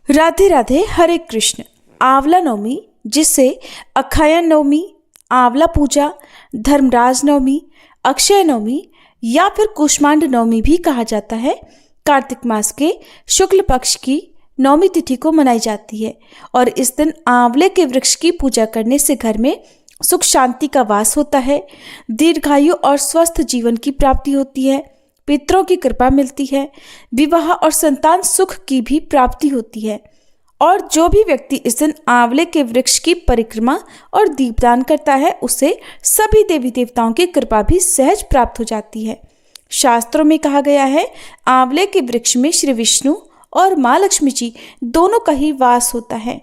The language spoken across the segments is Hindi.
राधे राधे, हरे कृष्ण। आंवला नवमी, जिसे अक्षयन नवमी, आंवला पूजा, धर्मराज नवमी, अक्षय नवमी या फिर कुष्मांड नवमी भी कहा जाता है, कार्तिक मास के शुक्ल पक्ष की नवमी तिथि को मनाई जाती है। और इस दिन आंवले के वृक्ष की पूजा करने से घर में सुख शांति का वास होता है, दीर्घायु और स्वस्थ जीवन की प्राप्ति होती है, पितरों की कृपा मिलती है, विवाह और संतान सुख की भी प्राप्ति होती है। और जो भी व्यक्ति इस दिन आंवले के वृक्ष की परिक्रमा और दीपदान करता है, उसे सभी देवी देवताओं की कृपा भी सहज प्राप्त हो जाती है। शास्त्रों में कहा गया है, आंवले के वृक्ष में श्री विष्णु और माँ लक्ष्मी जी दोनों का ही वास होता है।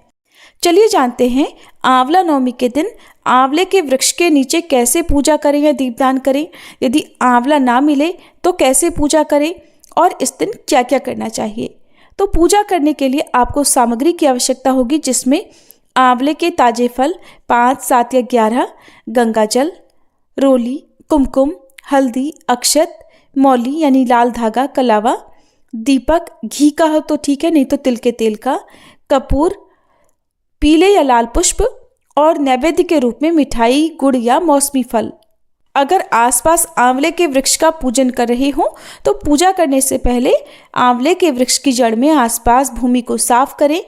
चलिए जानते हैं आंवला नवमी के दिन आंवले के वृक्ष के नीचे कैसे पूजा करें या दीपदान करें, यदि आंवला ना मिले तो कैसे पूजा करें और इस दिन क्या क्या करना चाहिए। तो पूजा करने के लिए आपको सामग्री की आवश्यकता होगी, जिसमें आंवले के ताजे फल 5, 7 या 11, गंगा जल, रोली, कुमकुम, हल्दी, अक्षत, मौली यानी लाल धागा, कलावा, दीपक, घी का हो तो ठीक है, नहीं तो तिल के तेल का, कपूर, पीले या लाल पुष्प और नैवेद्य के रूप में मिठाई, गुड़ या मौसमी फल। अगर आसपास आंवले के वृक्ष का पूजन कर रहे हो तो पूजा करने से पहले आंवले के वृक्ष की जड़ में आसपास भूमि को साफ करें,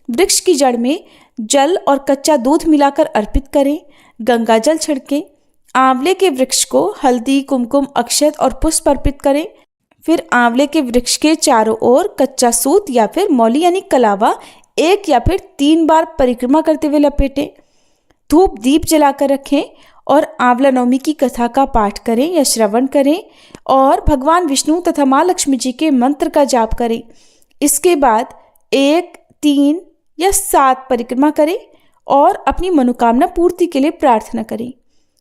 वृक्ष की जड़ में जल और कच्चा दूध मिलाकर अर्पित करें, गंगा जल छिड़कें, आंवले के वृक्ष को हल्दी, कुमकुम, अक्षत और पुष्प अर्पित करें। फिर आंवले के वृक्ष के चारों ओर कच्चा सूत या फिर मौली यानी कलावा 1 या फिर 3 बार परिक्रमा करते हुए लपेटें, धूप दीप जलाकर रखें और आंवला नवमी की कथा का पाठ करें या श्रवण करें और भगवान विष्णु तथा माँ लक्ष्मी जी के मंत्र का जाप करें। इसके बाद 1, 3 या 7 परिक्रमा करें और अपनी मनोकामना पूर्ति के लिए प्रार्थना करें।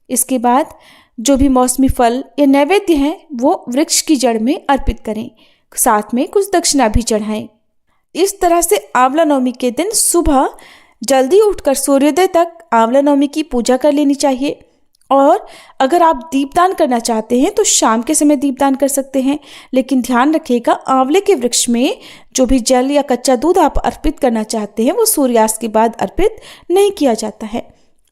इसके बाद जो भी मौसमी फल या नैवेद्य हैं वो वृक्ष की जड़ में अर्पित करें, साथ में कुछ दक्षिणा भी चढ़ाएं। इस तरह से आंवला नवमी के दिन सुबह जल्दी उठकर सूर्योदय तक आंवला नवमी की पूजा कर लेनी चाहिए। और अगर आप दीपदान करना चाहते हैं तो शाम के समय दीपदान कर सकते हैं, लेकिन ध्यान रखिएगा आंवले के वृक्ष में जो भी जल या कच्चा दूध आप अर्पित करना चाहते हैं वो सूर्यास्त के बाद अर्पित नहीं किया जाता है।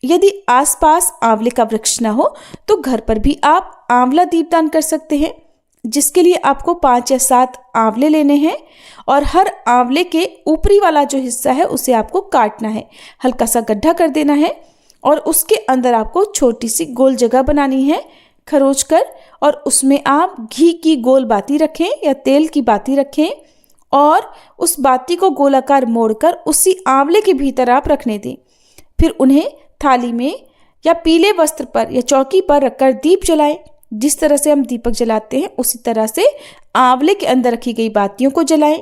यदि आसपास आंवले का वृक्ष न हो तो घर पर भी आप आंवला दीपदान कर सकते हैं, जिसके लिए आपको 5 या 7 आंवले लेने हैं और हर आंवले के ऊपरी वाला जो हिस्सा है उसे आपको काटना है, हल्का सा गड्ढा कर देना है और उसके अंदर आपको छोटी सी गोल जगह बनानी है खरोच कर, और उसमें आप घी की गोल बाती रखें या तेल की बाती रखें और उस बाती को गोलाकार मोड़कर उसी आंवले के भीतर आप रखने दें। फिर उन्हें थाली में या पीले वस्त्र पर या चौकी पर रखकर दीप जलाएं। जिस तरह से हम दीपक जलाते हैं उसी तरह से आंवले के अंदर रखी गई बातियों को जलाएं।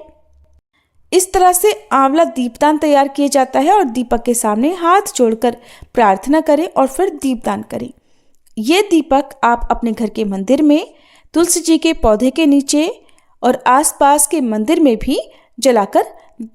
इस तरह से आंवला दीपदान तैयार किया जाता है और दीपक के सामने हाथ जोड़कर प्रार्थना करें और फिर दीपदान करें। ये दीपक आप अपने घर के मंदिर में, तुलसी जी के पौधे के नीचे और आसपास के मंदिर में भी जलाकर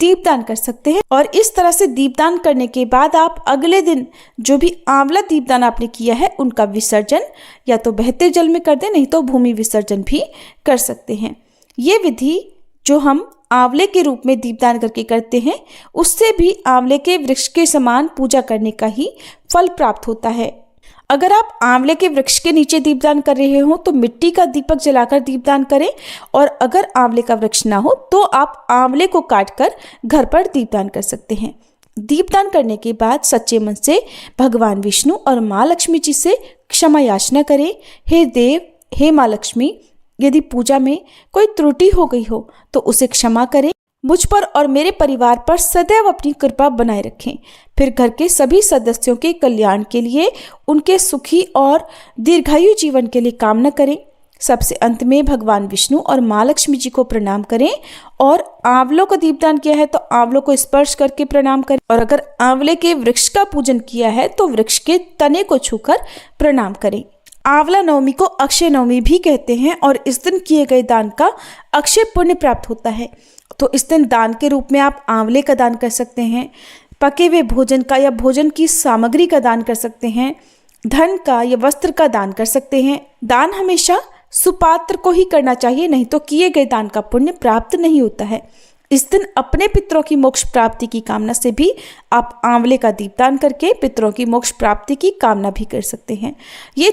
दीपदान कर सकते हैं। और इस तरह से दीपदान करने के बाद आप अगले दिन जो भी आंवला दीपदान आपने किया है उनका विसर्जन या तो बहते जल में कर दें, नहीं तो भूमि विसर्जन भी कर सकते हैं। ये विधि जो हम आंवले के रूप में दीपदान करके करते हैं उससे भी आंवले के वृक्ष के समान पूजा करने का ही फल प्राप्त होता है। अगर आप आंवले के वृक्ष के नीचे दीपदान कर रहे हो तो मिट्टी का दीपक जलाकर दीपदान करें, और अगर आंवले का वृक्ष ना हो तो आप आंवले को काटकर घर पर दीपदान कर सकते हैं। दीपदान करने के बाद सच्चे मन से भगवान विष्णु और माँ लक्ष्मी जी से क्षमा याचना करें। हे देव, हे माँ लक्ष्मी, यदि पूजा में कोई त्रुटि हो गई हो तो उसे क्षमा करें, मुझ पर और मेरे परिवार पर सदैव अपनी कृपा बनाए रखें। फिर घर के सभी सदस्यों के कल्याण के लिए, उनके सुखी और दीर्घायु जीवन के लिए कामना करें। सबसे अंत में भगवान विष्णु और माँ लक्ष्मी जी को प्रणाम करें, और आंवलों का दीपदान किया है तो आंवलों को स्पर्श करके प्रणाम करें, और अगर आंवले के वृक्ष का पूजन किया है तो वृक्ष के तने को छूकर प्रणाम करें। आंवला नवमी को अक्षय नवमी भी कहते हैं और इस दिन किए गए दान का अक्षय पुण्य प्राप्त होता है। तो इस दिन दान के रूप में आप आंवले का दान कर सकते हैं, पके हुए भोजन का या भोजन की सामग्री का दान कर सकते हैं, धन का या वस्त्र का दान कर सकते हैं। दान हमेशा सुपात्र को ही करना चाहिए, नहीं तो किए गए दान का पुण्य प्राप्त नहीं होता है। इस दिन अपने पितरों की मोक्ष प्राप्ति की कामना से भी आप आंवले का दीपदान करके पितरों की मोक्ष प्राप्ति की कामना भी कर सकते हैं। ये